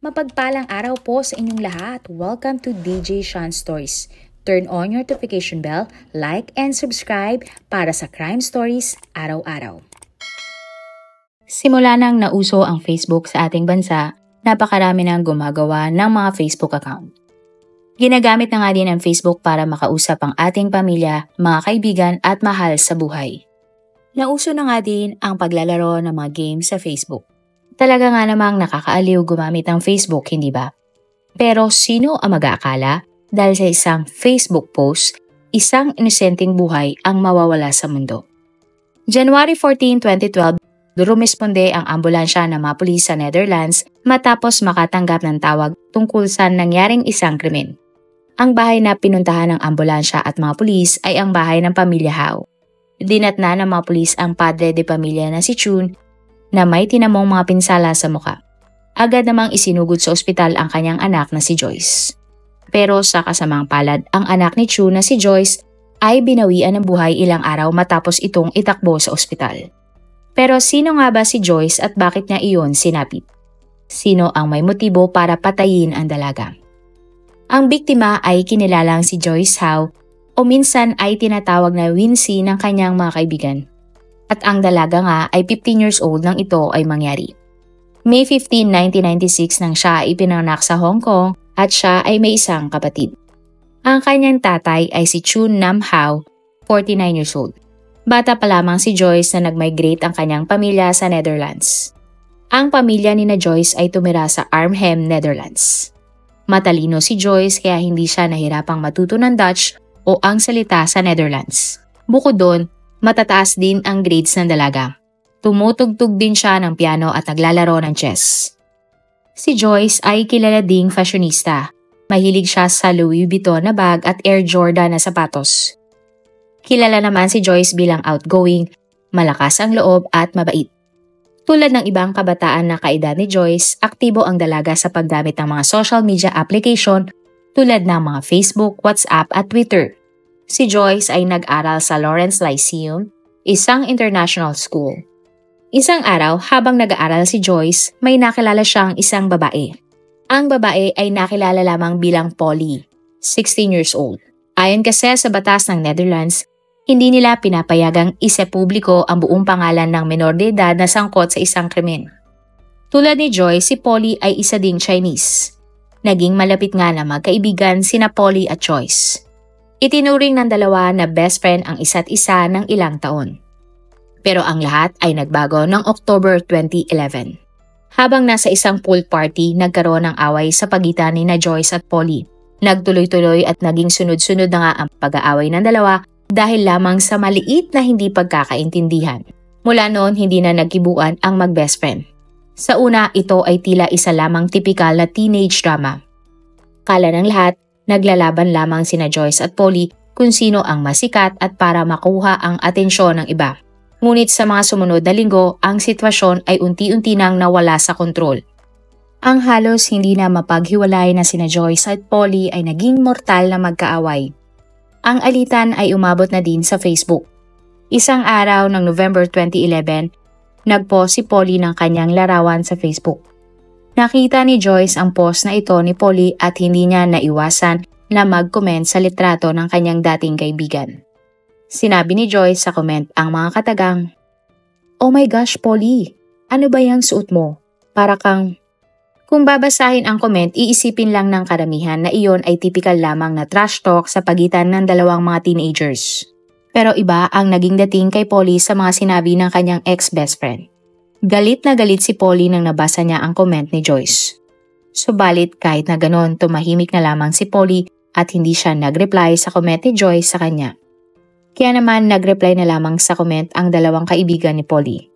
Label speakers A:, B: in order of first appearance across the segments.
A: Mapagpalang araw po sa inyong lahat. Welcome to DJ Sean Stories. Turn on your notification bell, like and subscribe para sa crime stories araw-araw. Simula nang nauso ang Facebook sa ating bansa, napakarami nang gumagawa ng mga Facebook account. Ginagamit na nga din ang Facebook para makausap ang ating pamilya, mga kaibigan at mahal sa buhay. Nauso na nga din ang paglalaro ng mga games sa Facebook. Talaga nga namang nakakaaliw gumamit ng Facebook, hindi ba? Pero sino ang mag-aakala dahil sa isang Facebook post, isang inosenteng buhay ang mawawala sa mundo? January 14, 2012, rumisponde ang ambulansya ng mga pulis sa Netherlands matapos makatanggap ng tawag tungkol sa nangyaring isang krimen. Ang bahay na pinuntahan ng ambulansya at mga pulis ay ang bahay ng pamilya Hao. Dinatna ng mga pulis ang padre de pamilya na si Chun na may tinamong mga pinsala sa muka. Agad namang isinugod sa ospital ang kanyang anak na si Joyce. Pero sa kasamang palad, ang anak ni Chun na si Joyce ay binawian ng buhay ilang araw matapos itong itakbo sa ospital. Pero sino nga ba si Joyce at bakit niya iyon sinapit? Sino ang may motibo para patayin ang dalaga? Ang biktima ay kinilalang si Joyce Hao o minsan ay tinatawag na Wincy ng kanyang mga kaibigan. At ang dalaga nga ay 15 years old nang ito ay mangyari. May 15, 1996 nang siya ay ipinanganak sa Hong Kong at siya ay may isang kapatid. Ang kanyang tatay ay si Chun Nam Hao, 49 years old. Bata pa lamang si Joyce na nag-migrate ang kanyang pamilya sa Netherlands. Ang pamilya ni na Joyce ay tumira sa Arnhem, Netherlands. Matalino si Joyce kaya hindi siya nahirapang matuto ng Dutch o ang salita sa Netherlands. Bukod doon, matataas din ang grades ng dalaga. Tumutugtog din siya ng piano at naglalaro ng chess. Si Joyce ay kilala ding fashionista. Mahilig siya sa Louis Vuitton na bag at Air Jordan na sapatos. Kilala naman si Joyce bilang outgoing, malakas ang loob at mabait. Tulad ng ibang kabataan na kaedad ni Joyce, aktibo ang dalaga sa paggamit ng mga social media application tulad ng mga Facebook, WhatsApp at Twitter. Si Joyce ay nag-aral sa Lawrence Lyceum, isang international school. Isang araw, habang nag-aaral si Joyce, may nakilala siyang isang babae. Ang babae ay nakilala lamang bilang Polly, 16 years old. Ayon kasi sa batas ng Netherlands, hindi nila pinapayagang isepubliko ang buong pangalan ng menor de edad na sangkot sa isang krimen. Tulad ni Joyce, si Polly ay isa ding Chinese. Naging malapit nga na magkaibigan sina Polly at Joyce. Itinuring ng dalawa na best friend ang isa't isa ng ilang taon. Pero ang lahat ay nagbago ng October 2011. Habang nasa isang pool party, nagkaroon ng away sa pagitan ni na Joyce at Polly. Nagtuloy-tuloy at naging sunod-sunod na nga ang pag-aaway ng dalawa dahil lamang sa maliit na hindi pagkakaintindihan. Mula noon, hindi na nagkibuan ang mag-best friend. Sa una, ito ay tila isa lamang tipikal na teenage drama. Kala ng lahat, naglalaban lamang sina Joyce at Polly kung sino ang masikat at para makuha ang atensyon ng iba. Ngunit sa mga sumunod na linggo, ang sitwasyon ay unti-unti nang nawala sa kontrol. Ang halos hindi na mapaghiwalay na sina Joyce at Polly ay naging mortal na magkaaway. Ang alitan ay umabot na din sa Facebook. Isang araw ng November 2011, nag-post si Polly ng kanyang larawan sa Facebook. Nakita ni Joyce ang post na ito ni Polly at hindi niya naiwasan na mag-comment sa litrato ng kanyang dating kaibigan. Sinabi ni Joyce sa comment ang mga katagang, "Oh my gosh, Polly! Ano ba yung suot mo? Para kang..." Kung babasahin ang comment, iisipin lang ng karamihan na iyon ay typical lamang na trash talk sa pagitan ng dalawang mga teenagers. Pero iba ang naging dating kay Polly sa mga sinabi ng kanyang ex-best friend. Galit na galit si Polly nang nabasa niya ang comment ni Joyce. Subalit kahit na ganon, tumahimik na lamang si Polly at hindi siya nag-reply sa comment ni Joyce sa kanya. Kaya naman nag-reply na lamang sa comment ang dalawang kaibigan ni Polly.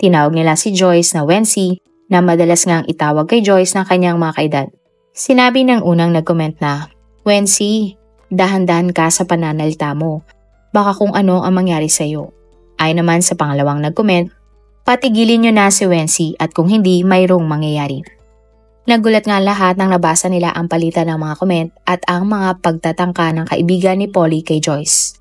A: Tinawag nila si Joyce na Wency, na madalas ngang itawag kay Joyce ng kanyang mga kaedad. Sinabi ng unang nag-comment na, "Wency, dahan-dahan ka sa pananalita mo. Baka kung ano ang mangyari sa'yo." Ayon naman sa pangalawang nag-comment, "Patigilin nyo na si Wency at kung hindi, mayroong mangyayari." Nagulat nga lahat nang nabasa nila ang palitan ng mga comment at ang mga pagtatangka ng kaibigan ni Polly kay Joyce.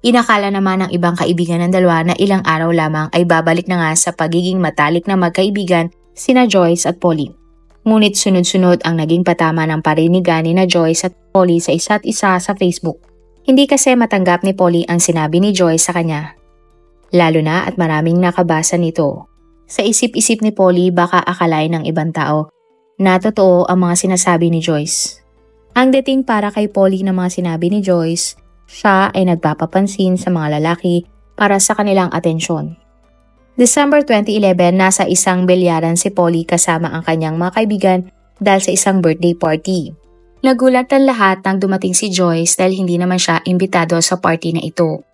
A: Inakala naman ng ibang kaibigan ng dalawa na ilang araw lamang ay babalik na nga sa pagiging matalik na magkaibigan sina Joyce at Polly. Ngunit sunod-sunod ang naging patama ng parinigan ni na Joyce at Polly sa isa't isa sa Facebook. Hindi kasi matanggap ni Polly ang sinabi ni Joyce sa kanya. Lalo na at maraming nakabasa nito. Sa isip-isip ni Polly baka akalain ng ibang tao na totoo ang mga sinasabi ni Joyce. Ang dating para kay Polly ng mga sinabi ni Joyce, siya ay nagpapapansin sa mga lalaki para sa kanilang atensyon. December 2011, nasa isang bilyaran si Polly kasama ang kanyang mga kaibigan dahil sa isang birthday party. Nagulat ang lahat nang dumating si Joyce dahil hindi naman siya imbitado sa party na ito.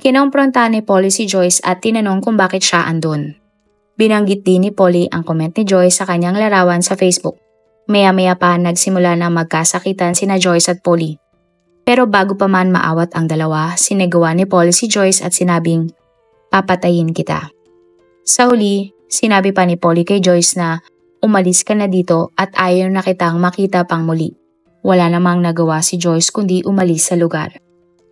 A: Kinompronta ni Polly si Joyce at tinanong kung bakit siya andun. Binanggit din ni Polly ang comment ni Joyce sa kanyang larawan sa Facebook. Maya-maya pa nagsimula na magkasakitan sina Joyce at Polly. Pero bago pa man maawat ang dalawa, sinagawa ni Polly si Joyce at sinabing, "Papatayin kita." Sa huli, sinabi pa ni Polly kay Joyce na umalis ka na dito at ayaw na kitang makita pang muli. Wala namang nagawa si Joyce kundi umalis sa lugar.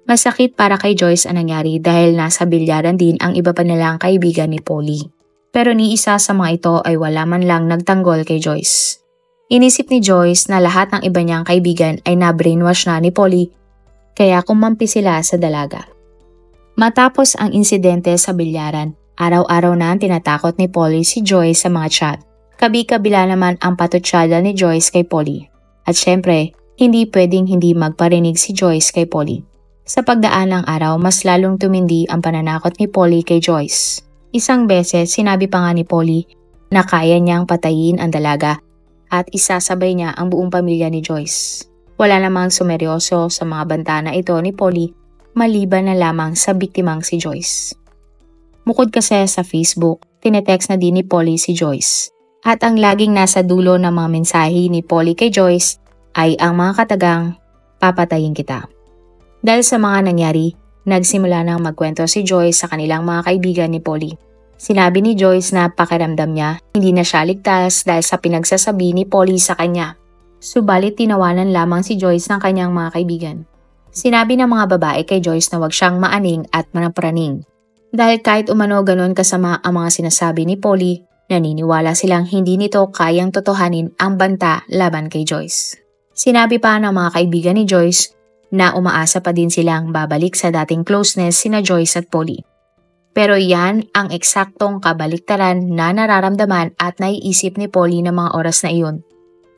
A: Masakit para kay Joyce ang nangyari dahil nasa bilyaran din ang iba pa nilang kaibigan ni Polly. Pero ni isa sa mga ito ay wala man lang nagtanggol kay Joyce. Inisip ni Joyce na lahat ng iba niyang kaibigan ay na-brainwash na ni Polly kaya kumampi sila sa dalaga. Matapos ang insidente sa bilyaran, araw-araw na ang tinatakot ni Polly si Joyce sa mga chat. Kabi-kabila naman ang patutsada ni Joyce kay Polly. At syempre, hindi pwedeng hindi magparinig si Joyce kay Polly. Sa pagdaan ng araw, mas lalong tumindi ang pananakot ni Polly kay Joyce. Isang beses, sinabi pa nga ni Polly na kaya niyang patayin ang dalaga at isasabay niya ang buong pamilya ni Joyce. Wala namang sumeryoso sa mga banta na ito ni Polly maliban na lamang sa biktimang si Joyce. Bukod kasi sa Facebook, tinetext na din ni Polly si Joyce. At ang laging nasa dulo ng mga mensahe ni Polly kay Joyce ay ang mga katagang, "Papatayin kita." Dahil sa mga nangyari, nagsimula nang magkwento si Joyce sa kanilang mga kaibigan ni Polly. Sinabi ni Joyce na pakiramdam niya, hindi na siya ligtas dahil sa pinagsasabi ni Polly sa kanya. Subalit tinawanan lamang si Joyce ng kanyang mga kaibigan. Sinabi ng mga babae kay Joyce na huwag siyang maaning at manapraning. Dahil kahit umano ganon kasama ang mga sinasabi ni Polly, naniniwala silang hindi nito kayang totohanin ang banta laban kay Joyce. Sinabi pa ng mga kaibigan ni Joyce na umaasa pa din silang babalik sa dating closeness sina Joyce at Polly. Pero yan ang eksaktong kabaliktaran na nararamdaman at naiisip ni Polly ng mga oras na iyon.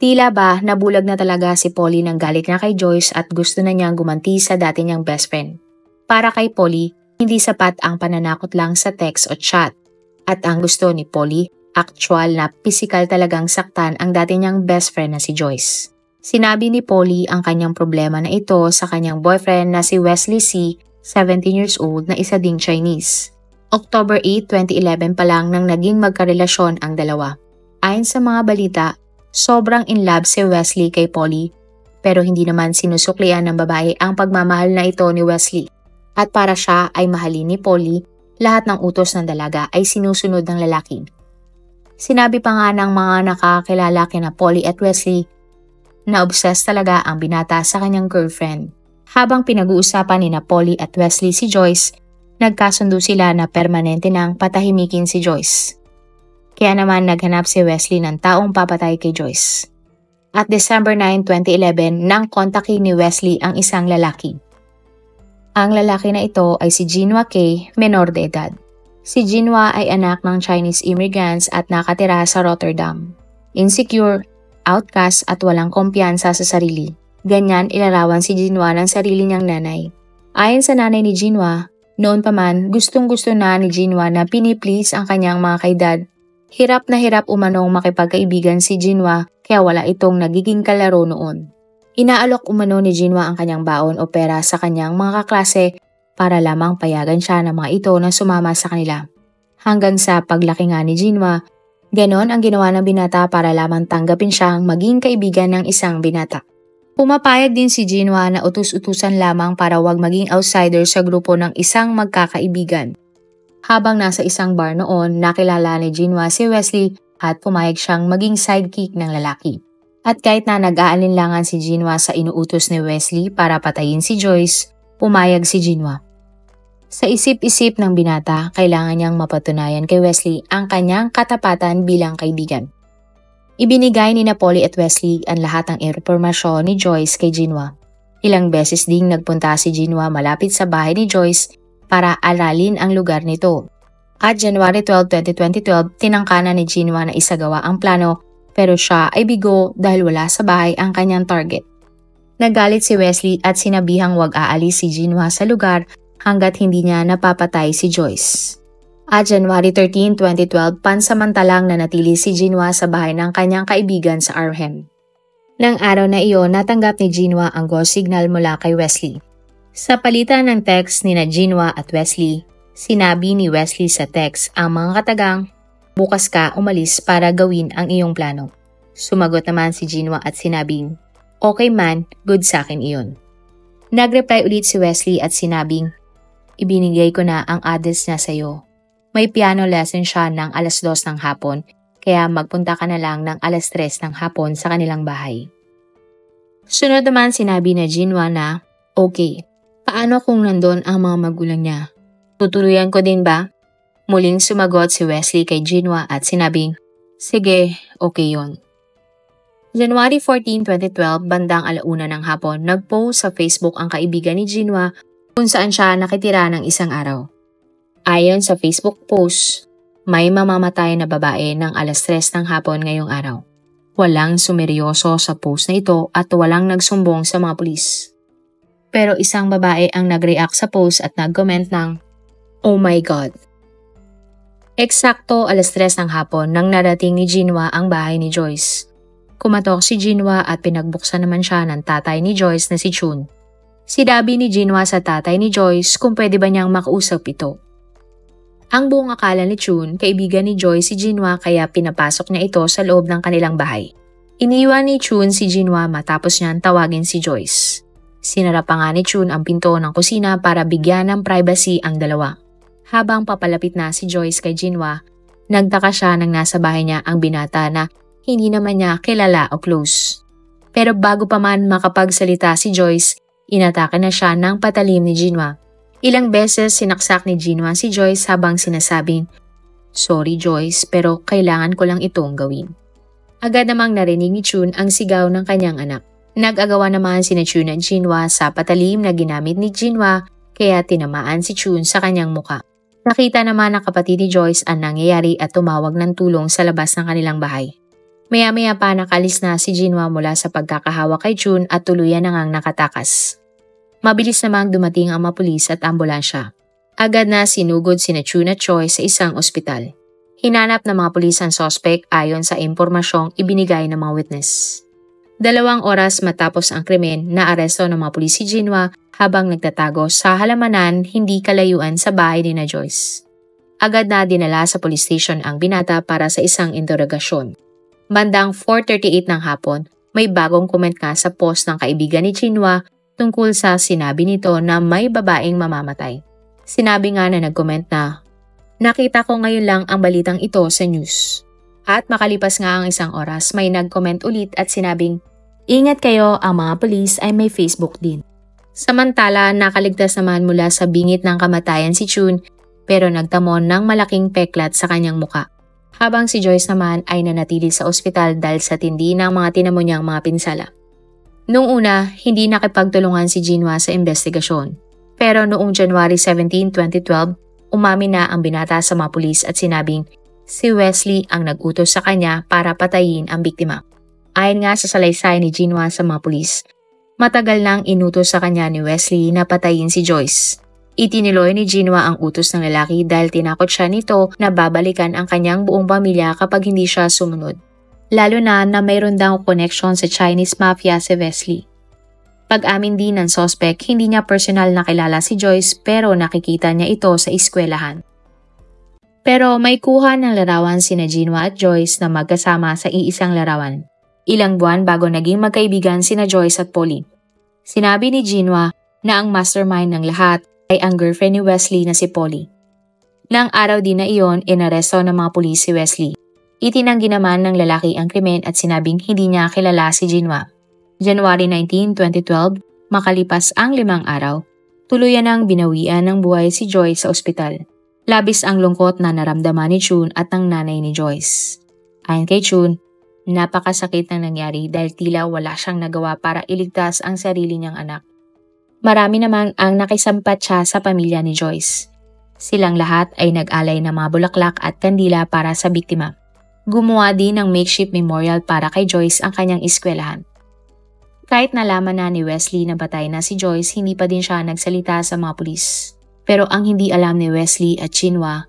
A: Tila ba nabulag na talaga si Polly ng galit na kay Joyce at gusto na niyang gumanti sa dati niyang best friend. Para kay Polly, hindi sapat ang pananakot lang sa text o chat. At ang gusto ni Polly, actual na pisikal talagang saktan ang dati niyang best friend na si Joyce. Sinabi ni Polly ang kanyang problema na ito sa kanyang boyfriend na si Wesley C., 17 years old na isa ding Chinese. October 8, 2011 pa lang nang naging magkarelasyon ang dalawa. Ayon sa mga balita, sobrang in love si Wesley kay Polly pero hindi naman sinusuklian ng babae ang pagmamahal na ito ni Wesley. At para siya ay mahalin ni Polly, lahat ng utos ng dalaga ay sinusunod ng lalaki. Sinabi pa nga ng mga nakakilala kina Polly at Wesley na obsessed talaga ang binata sa kanyang girlfriend. Habang pinag-uusapan ni na Polly at Wesley si Joyce, nagkasundo sila na permanente nang patahimikin si Joyce. Kaya naman naghanap si Wesley ng taong papatay kay Joyce. At December 9, 2011 nang kontakin ni Wesley ang isang lalaki. Ang lalaki na ito ay si Jinhwa K., menor de edad. Si Jinhwa ay anak ng Chinese immigrants at nakatira sa Rotterdam. Insecure, outcast at walang kumpiyansa sa sarili. Ganyan ilarawan si Jinhwa ng sarili niyang nanay. Ayon sa nanay ni Jinhwa, noon pa man gustong-gusto na ni Jinhwa na piniplease ang kanyang mga kaedad. Hirap na hirap umanong makipagkaibigan si Jinhwa kaya wala itong nagiging kalaro noon. Inaalok umano ni Jinhwa ang kanyang baon o pera sa kanyang mga kaklase para lamang payagan siya ng mga ito na sumama sa kanila. Hanggang sa paglaki nga ni Jinhwa, ganon ang ginawa ng binata para lamang tanggapin siyang maging kaibigan ng isang binata. Pumapayag din si Jinhwa na utus-utusan lamang para wag maging outsider sa grupo ng isang magkakaibigan. Habang nasa isang bar noon, nakilala ni Jinhwa si Wesley at pumayag siyang maging sidekick ng lalaki. At kahit na nag-aalinlangan si Jinhwa sa inuutos ni Wesley para patayin si Joyce, pumayag si Jinhwa. Sa isip-isip ng binata, kailangan niyang mapatunayan kay Wesley ang kanyang katapatan bilang kaibigan. Ibinigay ni Polly at Wesley ang lahat ng impormasyon ni Joyce kay Jinwa. Ilang beses ding nagpunta si Jinwa malapit sa bahay ni Joyce para aralin ang lugar nito. At January 12, 2012, tinangkana ni Jinwa na isagawa ang plano pero siya ay bigo dahil wala sa bahay ang kanyang target. Nagalit si Wesley at sinabihang wag aalis si Jinwa sa lugar hanggat hindi niya napapatay si Joyce. At January 13, 2012, pansamantalang nanatili si Jinwa sa bahay ng kanyang kaibigan sa Arnhem. Nang araw na iyon, natanggap ni Jinwa ang ghost signal mula kay Wesley. Sa palitan ng text ni Jinwa at Wesley, sinabi ni Wesley sa text ang mga katagang, "Bukas ka umalis para gawin ang iyong plano." Sumagot naman si Jinwa at sinabing, "Okay man, good sa akin iyon." Nag-reply ulit si Wesley at sinabing, "Ibinigay ko na ang address niya sa iyo. May piano lesson siya ng 2:00 ng hapon, kaya magpunta ka na lang ng 3:00 ng hapon sa kanilang bahay." Sunod naman sinabi ni Jinwa na, "Okay, paano kung nandun ang mga magulang niya? Tutuluyan ko din ba?" Muling sumagot si Wesley kay Jinwa at sinabing, "Sige, okay yon." January 14, 2012, bandang 1:00 ng hapon, nag-post sa Facebook ang kaibigan ni Jinwa kung saan siya nakitira ng isang araw. Ayon sa Facebook post, may mamamatay na babae ng 3:00 ng hapon ngayong araw. Walang sumeryoso sa post na ito at walang nagsumbong sa mga pulis. Pero isang babae ang nag-react sa post at nag-comment ng, "Oh my God." Eksakto 3:00 ng hapon nang narating ni Jinwa ang bahay ni Joyce. Kumatok si Jinwa at pinagbuksan naman siya ng tatay ni Joyce na si Chun. Sinabi ni Jinwa sa tatay ni Joyce kung pwede ba niyang makausap ito. Ang buong akala ni Chun, kaibigan ni Joyce si Jinwa kaya pinapasok niya ito sa loob ng kanilang bahay. Iniwan ni Chun si Jinwa matapos niyang tawagin si Joyce. Sinara pa nga ni Chun ang pinto ng kusina para bigyan ng privacy ang dalawa. Habang papalapit na si Joyce kay Jinwa, nagtaka siya nang nasa bahay niya ang binata na hindi naman niya kilala o close. Pero bago pa man makapagsalita si Joyce, inatake na siya ng patalim ni Jinwa. Ilang beses sinaksak ni Jinwa si Joyce habang sinasabing, "Sorry Joyce, pero kailangan ko lang itong gawin." Agad namang narinig ni Chun ang sigaw ng kanyang anak. Nag-agawa naman sina Chun at Jinwa sa patalim na ginamit ni Jinwa kaya tinamaan si Chun sa kanyang muka. Nakita naman ng kapatid ni Joyce ang nangyayari at tumawag ng tulong sa labas ng kanilang bahay. Maya-maya pa nakalis na si Jinwa mula sa pagkakahawak kay Chun at tuluyan na ngang nakatakas. Mabilis namang dumating ang mga pulis at ambulansya. Agad na sinugod sina Chun at Choi sa isang ospital. Hinanap ng mga pulis ang suspect ayon sa impormasyong ibinigay ng mga witness. 2 oras matapos ang krimen, naaresto ng mga pulis si Jinwa habang nagtatago sa halamanan hindi kalayuan sa bahay ni na Joyce. Agad na dinala sa police station ang binata para sa isang interogasyon. Bandang 4:38 ng hapon, may bagong comment nga sa post ng kaibigan ni Jinwa tungkol sa sinabi nito na may babaeng mamamatay. Sinabi nga na nag-comment na, "Nakita ko ngayon lang ang balitang ito sa news." At makalipas nga ang 1 oras, may nag-comment ulit at sinabing, "Ingat kayo, ang mga pulis ay may Facebook din." Samantala, nakaligtas naman mula sa bingit ng kamatayan si Chun pero nagtamon ng malaking peklat sa kanyang muka. Habang si Joyce naman ay nanatili sa ospital dahil sa tindi ng mga tinamo niyang mga pinsala. Noong una, hindi nakipagtulungan si Jinwa sa investigasyon. Pero noong January 17, 2012, umamin na ang binata sa mga pulis at sinabing si Wesley ang nag-utos sa kanya para patayin ang biktima. Ayon nga sa salaysay ni Jinwa sa mga pulis, matagal nang inutos sa kanya ni Wesley na patayin si Joyce. Itiniloy ni Jinwa ang utos ng lalaki dahil tinakot siya nito na babalikan ang kanyang buong pamilya kapag hindi siya sumunod. Lalo na mayroon daw connection sa Chinese Mafia si Wesley. Pag-amin din ng suspect, hindi niya personal nakilala si Joyce pero nakikita niya ito sa eskwelahan. Pero may kuha ng larawan sina Jinwa at Joyce na magkasama sa iisang larawan. Ilang buwan bago naging magkaibigan sina Joyce at Polly. Sinabi ni Jinwa na ang mastermind ng lahat ay ang girlfriend ni Wesley na si Polly. Nang araw din na iyon, inaresto ng mga pulis si Wesley. Itinanggi naman ng lalaki ang krimen at sinabing hindi niya kilala si Jinwa. January 19, 2012, makalipas ang 5 araw, tuluyan ang binawian ng buhay si Joyce sa ospital. Labis ang lungkot na naramdaman ni Chun at ng nanay ni Joyce. Ayon kay Chun, Napakasakit ng nangyari dahil tila wala siyang nagawa para iligtas ang sarili niyang anak. Marami namang ang nakisampat siya sa pamilya ni Joyce. Silang lahat ay nag-alay ng mga bulaklak at kandila para sa biktima. Gumawa din ng makeshift memorial para kay Joyce ang kanyang eskwelahan. Kahit nalaman na ni Wesley na patay na si Joyce, hindi pa din siya nagsalita sa mga pulis. Pero ang hindi alam ni Wesley at Chinua,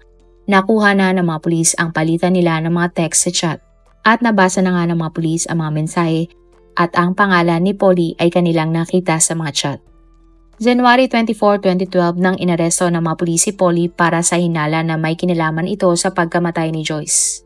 A: nakuha na ng mga pulis ang palitan nila ng mga text sa chat. At nabasa na nga ng mga pulis ang mga mensahe at ang pangalan ni Polly ay kanilang nakita sa mga chat. January 24, 2012 nang inaresto ng mga pulis si Polly para sa hinala na may kinalaman ito sa pagkamatay ni Joyce.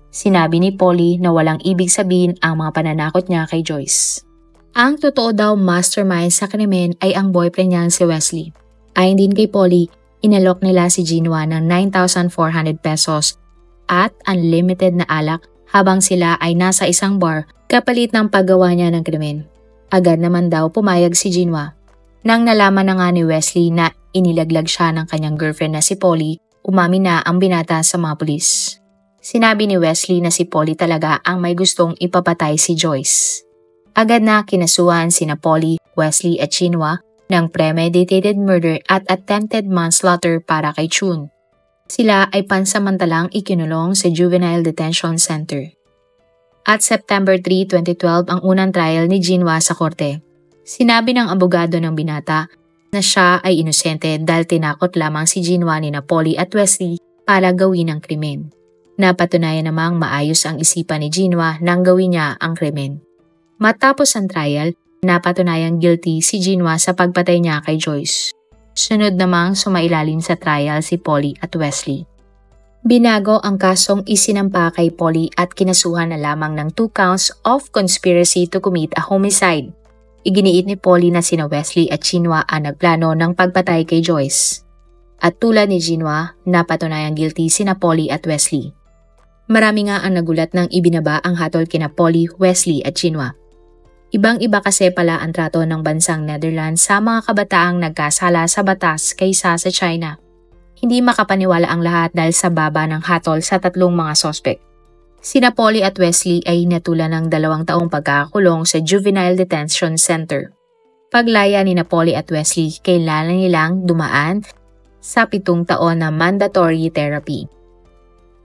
A: Sinabi ni Polly na walang ibig sabihin ang mga pananakot niya kay Joyce. Ang totoo daw mastermind sa krimen ay ang boyfriend niyang si Wesley. Ayon din kay Polly, inalok nila si Jinwa ng 9,400 pesos at unlimited na alak habang sila ay nasa isang bar kapalit ng paggawa niya ng krimen. Agad naman daw pumayag si Jinwa. Nang nalaman na nga ni Wesley na inilaglag siya ng kanyang girlfriend na si Polly, umamin na ang binata sa mga pulis. Sinabi ni Wesley na si Polly talaga ang may gustong ipapatay si Joyce. Agad na kinasuhan sina Polly, Wesley at Chinua ng premeditated murder at attempted manslaughter para kay Chun. Sila ay pansamantalang ikinulong sa Juvenile Detention Center. At September 3, 2012 ang unang trial ni Jinwa sa korte. Sinabi ng abogado ng binata na siya ay inosente dahil tinakot lamang si Jinwa ni Polly at Wesley para gawin ang krimen. Napatunayan namang maayos ang isipan ni Jinwa nang gawin niya ang krimen. Matapos ang trial, napatunayang guilty si Jinwa sa pagpatay niya kay Joyce. Sunod namang sumailalim sa trial si Polly at Wesley. Binago ang kasong isinampa kay Polly at kinasuhan na lamang ng 2 counts of conspiracy to commit a homicide. Iginiit ni Polly na sina Wesley at Chinua ang nagplano ng pagpatay kay Joyce. At tulad ni Chinua, napatunayang guilty sina Polly at Wesley. Marami nga ang nagulat nang ibinaba ang hatol kina Polly, Wesley at Chinua. Ibang-iba kasi pala ang trato ng bansang Netherlands sa mga kabataang nagkasala sa batas kaysa sa China. Hindi makapaniwala ang lahat dahil sa baba ng hatol sa tatlong mga sospek. Sina Polly at Wesley ay hinatulan ng 2 taong pagkakakulong sa Juvenile Detention Center. Paglaya ni Polly at Wesley, kailangan nilang dumaan sa 7 taon na mandatory therapy.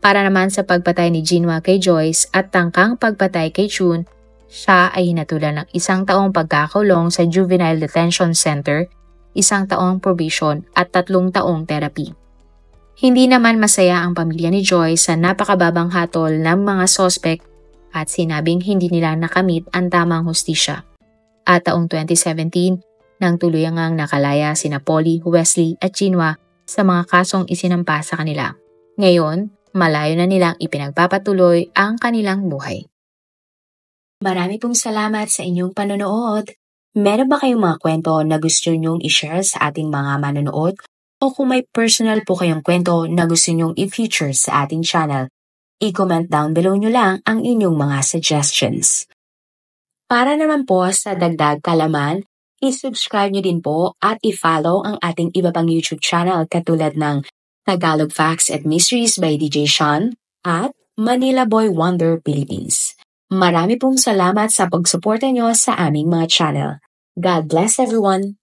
A: Para naman sa pagpatay ni Jinwa kay Joyce at tangkang pagpatay kay Chun, siya ay hinatulan ng 1 taong pagkakakulong sa Juvenile Detention Center, 1 taong probation at 3 taong therapy. Hindi naman masaya ang pamilya ni Joyce sa napakababang hatol ng mga sospek at sinabing hindi nila nakamit ang tamang hustisya. At taong 2017, nang tuluyang nakalaya sina Polly, Wesley at Jinwa sa mga kasong isinampa sa kanila. Ngayon, malayo na nilang ipinagpapatuloy ang kanilang buhay. Marami pong salamat sa inyong panonood. Meron ba kayong mga kwento na gusto nyong i-share sa ating mga manonood? O kung may personal po kayong kwento na gusto nyong i-feature sa ating channel, i-comment down below nyo lang ang inyong mga suggestions. Para naman po sa dagdag kalaman, i-subscribe nyo din po at i-follow ang ating iba pang YouTube channel katulad ng Tagalog Facts and Mysteries by DJ Sean at Manila Boy Wonder Philippines. Marami pong salamat sa pagsuporta nyo sa aming mga channel. God bless everyone!